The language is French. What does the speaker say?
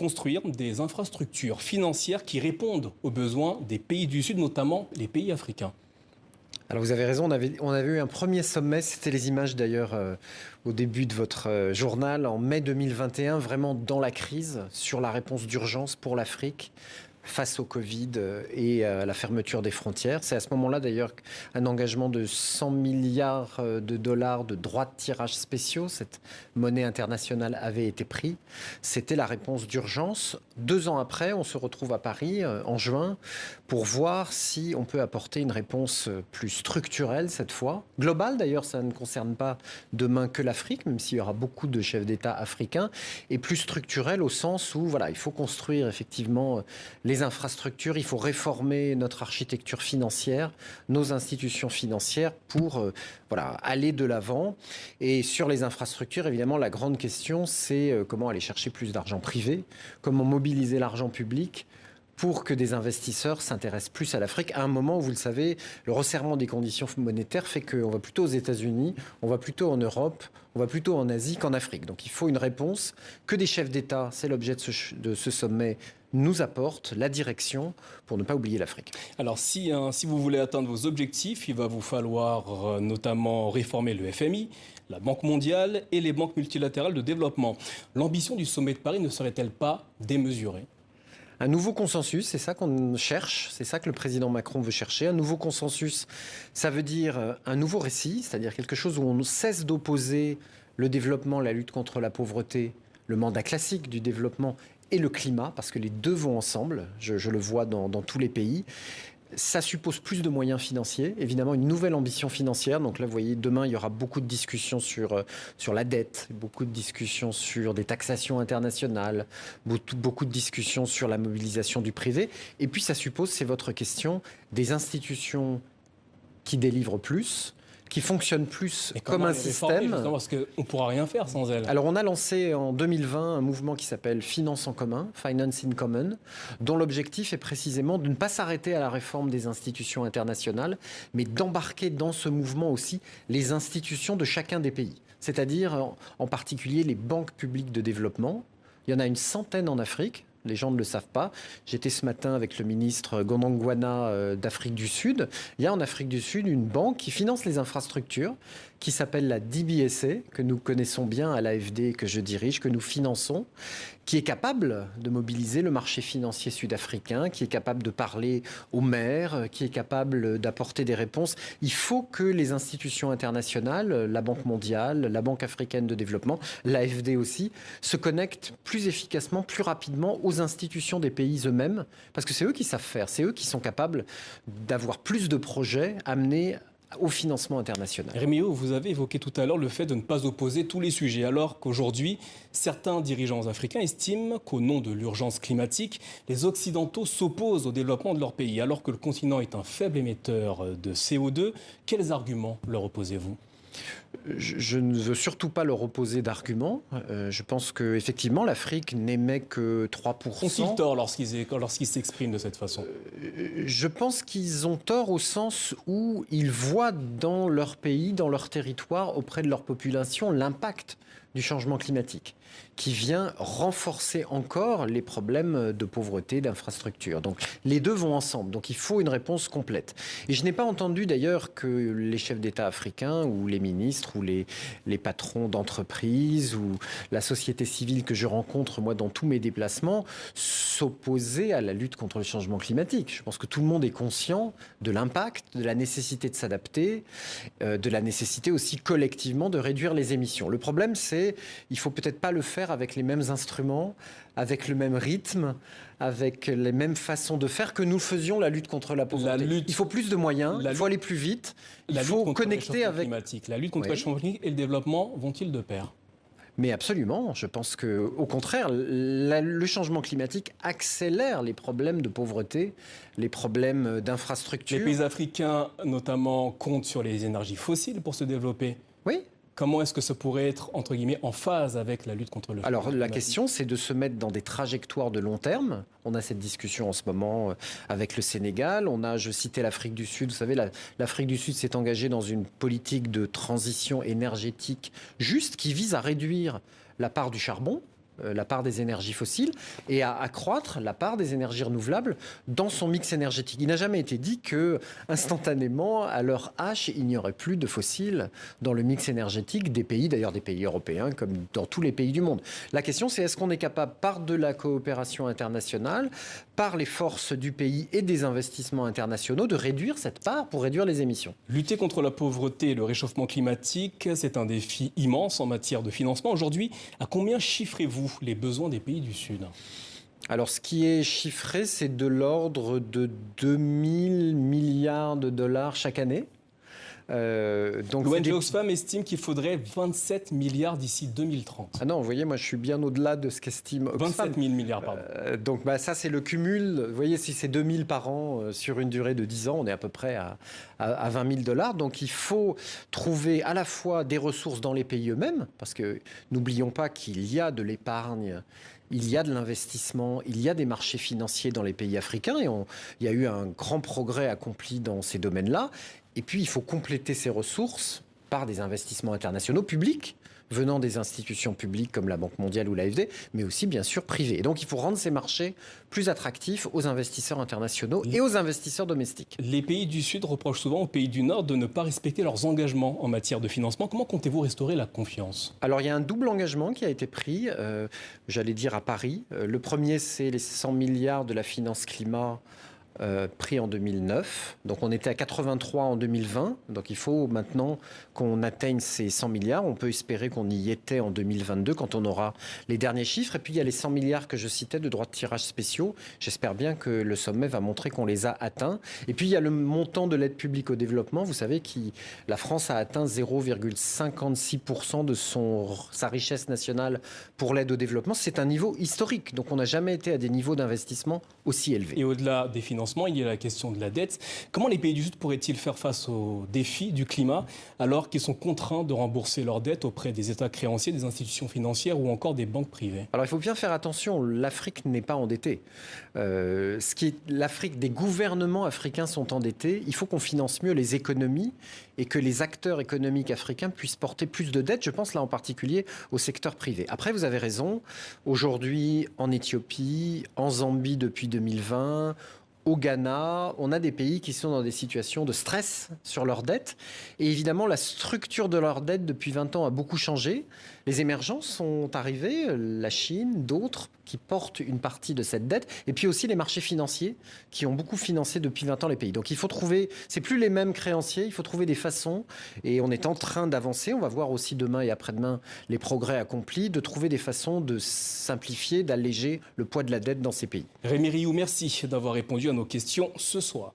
construire des infrastructures financières qui répondent aux besoins des pays du Sud, notamment les pays africains. Alors vous avez raison, on avait eu un premier sommet, c'était les images d'ailleurs au début de votre journal, en mai 2021, vraiment dans la crise, sur la réponse d'urgence pour l'Afrique face au Covid et à la fermeture des frontières. C'est à ce moment-là d'ailleurs un engagement de 100 milliards de dollars de droits de tirage spéciaux, cette monnaie internationale avait été pris. C'était la réponse d'urgence. 2 ans après, on se retrouve à Paris en juin pour voir si on peut apporter une réponse plus structurelle cette fois. Globale d'ailleurs, ça ne concerne pas demain que l'Afrique, même s'il y aura beaucoup de chefs d'État africains, et plus structurelle au sens où voilà, il faut construire effectivement les infrastructures, il faut réformer notre architecture financière, nos institutions financières pour aller de l'avant. Et sur les infrastructures, évidemment, la grande question, c'est comment aller chercher plus d'argent privé, comment mobiliser l'argent public pour que des investisseurs s'intéressent plus à l'Afrique. À un moment où, vous le savez, le resserrement des conditions monétaires fait qu'on va plutôt aux États-Unis, on va plutôt en Europe, on va plutôt en Asie qu'en Afrique. Donc il faut une réponse que des chefs d'État, c'est l'objet de ce sommet, nous apportent la direction pour ne pas oublier l'Afrique. Alors si vous voulez atteindre vos objectifs, il va vous falloir notamment réformer le FMI, la Banque mondiale et les banques multilatérales de développement. L'ambition du sommet de Paris ne serait-elle pas démesurée ? Un nouveau consensus, c'est ça qu'on cherche, c'est ça que le président Macron veut chercher. Un nouveau consensus, ça veut dire un nouveau récit, c'est-à-dire quelque chose où on cesse d'opposer le développement, la lutte contre la pauvreté, le mandat classique du développement et le climat, parce que les deux vont ensemble, je le vois dans tous les pays. Ça suppose plus de moyens financiers, évidemment une nouvelle ambition financière. Donc là, vous voyez, demain, il y aura beaucoup de discussions sur la dette, beaucoup de discussions sur des taxations internationales, beaucoup de discussions sur la mobilisation du privé. Et puis, ça suppose, c'est votre question, des institutions qui délivrent plus, qui fonctionne plus comme un système. Parce qu'on ne pourra rien faire sans elle. Alors on a lancé en 2020 un mouvement qui s'appelle Finance en commun, Finance in Common, dont l'objectif est précisément de ne pas s'arrêter à la réforme des institutions internationales, mais d'embarquer dans ce mouvement aussi les institutions de chacun des pays. C'est-à-dire en particulier les banques publiques de développement. Il y en a une centaine en Afrique. Les gens ne le savent pas. J'étais ce matin avec le ministre Gondangwana d'Afrique du Sud. Il y a en Afrique du Sud une banque qui finance les infrastructures, qui s'appelle la DBSA, que nous connaissons bien à l'AFD, que je dirige, que nous finançons, qui est capable de mobiliser le marché financier sud-africain, qui est capable de parler aux maires, qui est capable d'apporter des réponses. Il faut que les institutions internationales, la Banque mondiale, la Banque africaine de développement, l'AFD aussi, se connectent plus efficacement, plus rapidement aux institutions des pays eux-mêmes, parce que c'est eux qui savent faire, c'est eux qui sont capables d'avoir plus de projets amenés au financement international. Rémi-O, vous avez évoqué tout à l'heure le fait de ne pas opposer tous les sujets, alors qu'aujourd'hui, certains dirigeants africains estiment qu'au nom de l'urgence climatique, les Occidentaux s'opposent au développement de leur pays, alors que le continent est un faible émetteur de CO2. Quels arguments leur opposez-vous ? Je ne veux surtout pas leur opposer d'arguments. Je pense qu'effectivement, l'Afrique n'émet que 3%. Ont-ils tort lorsqu'ils s'expriment de cette façon ? Je pense qu'ils ont tort au sens où ils voient dans leur pays, dans leur territoire, auprès de leur population, l'impact du changement climatique, qui vient renforcer encore les problèmes de pauvreté, d'infrastructure. Donc les deux vont ensemble, donc il faut une réponse complète. Et je n'ai pas entendu d'ailleurs que les chefs d'État africains ou les ministres ou les patrons d'entreprises ou la société civile que je rencontre moi dans tous mes déplacements s'opposer à la lutte contre le changement climatique. Je pense que tout le monde est conscient de l'impact, de la nécessité de s'adapter, de la nécessité aussi collectivement de réduire les émissions. Le problème, c'est il faut peut-être pas le faire avec les mêmes instruments, avec le même rythme, avec les mêmes façons de faire que nous faisions la lutte contre la pauvreté. Il faut plus de moyens, il faut aller plus vite, il faut connecter avec... La lutte contre le changement climatique et le développement vont-ils de pair ? Mais absolument, je pense qu'au contraire, le changement climatique accélère les problèmes de pauvreté, les problèmes d'infrastructure. Les pays africains, notamment, comptent sur les énergies fossiles pour se développer. Oui. Comment est-ce que ça pourrait être, entre guillemets, en phase avec la lutte contre le changement climatique ? Alors la question, c'est de se mettre dans des trajectoires de long terme. On a cette discussion en ce moment avec le Sénégal. Je citais l'Afrique du Sud. Vous savez, l'Afrique du Sud s'est engagée dans une politique de transition énergétique juste qui vise à réduire la part du charbon. la part des énergies fossiles et à accroître la part des énergies renouvelables dans son mix énergétique. Il n'a jamais été dit que, instantanément, à l'heure H, il n'y aurait plus de fossiles dans le mix énergétique des pays, d'ailleurs des pays européens, comme dans tous les pays du monde. La question, c'est est-ce qu'on est capable, par de la coopération internationale, par les forces du pays et des investissements internationaux, de réduire cette part pour réduire les émissions. Lutter contre la pauvreté et le réchauffement climatique, c'est un défi immense en matière de financement. Aujourd'hui, à combien chiffrez-vous les besoins des pays du Sud ? Alors, ce qui est chiffré, c'est de l'ordre de 2000 milliards de dollars chaque année. L'ONG Oxfam estime qu'il faudrait 27 milliards d'ici 2030. Ah non, vous voyez, moi je suis bien au-delà de ce qu'estime Oxfam. 27 000 milliards, pardon. Donc ça, c'est le cumul. Vous voyez, si c'est 2000 par an sur une durée de 10 ans, on est à peu près à 20 000 dollars. Donc il faut trouver à la fois des ressources dans les pays eux-mêmes, parce que n'oublions pas qu'il y a de l'épargne, il y a de l'investissement, il y a des marchés financiers dans les pays africains et il y a eu un grand progrès accompli dans ces domaines-là. Et puis, il faut compléter ces ressources par des investissements internationaux publics, venant des institutions publiques comme la Banque mondiale ou l'AFD, mais aussi, bien sûr, privés. Et donc, il faut rendre ces marchés plus attractifs aux investisseurs internationaux et aux investisseurs domestiques. Les pays du Sud reprochent souvent aux pays du Nord de ne pas respecter leurs engagements en matière de financement. Comment comptez-vous restaurer la confiance ? Alors, il y a un double engagement qui a été pris, j'allais dire à Paris. Le premier, c'est les 100 milliards de la finance climat pris en 2009. Donc on était à 83 en 2020. Donc il faut maintenant qu'on atteigne ces 100 milliards. On peut espérer qu'on y était en 2022 quand on aura les derniers chiffres. Et puis il y a les 100 milliards que je citais de droits de tirage spéciaux. J'espère bien que le sommet va montrer qu'on les a atteints. Et puis il y a le montant de l'aide publique au développement. Vous savez que la France a atteint 0,56% de sa richesse nationale pour l'aide au développement. C'est un niveau historique. Donc on n'a jamais été à des niveaux d'investissement aussi élevés. Et au-delà des financements, il y a la question de la dette. Comment les pays du Sud pourraient-ils faire face aux défis du climat alors qu'ils sont contraints de rembourser leurs dettes auprès des États créanciers, des institutions financières ou encore des banques privées ? Alors il faut bien faire attention, l'Afrique n'est pas endettée. L'Afrique, des gouvernements africains sont endettés. Il faut qu'on finance mieux les économies et que les acteurs économiques africains puissent porter plus de dettes. Je pense là en particulier au secteur privé. Après, vous avez raison. Aujourd'hui, en Éthiopie, en Zambie depuis 2020, au Ghana, on a des pays qui sont dans des situations de stress sur leurs dettes. Et évidemment, la structure de leurs dettes depuis 20 ans a beaucoup changé. Les émergences sont arrivées, la Chine, d'autres qui portent une partie de cette dette. Et puis aussi les marchés financiers qui ont beaucoup financé depuis 20 ans les pays. Donc il faut trouver, c'est plus les mêmes créanciers, il faut trouver des façons. Et on est en train d'avancer. On va voir aussi demain et après-demain les progrès accomplis, de trouver des façons de simplifier, d'alléger le poids de la dette dans ces pays. Rémi Rioux, merci d'avoir répondu à nos questions ce soir.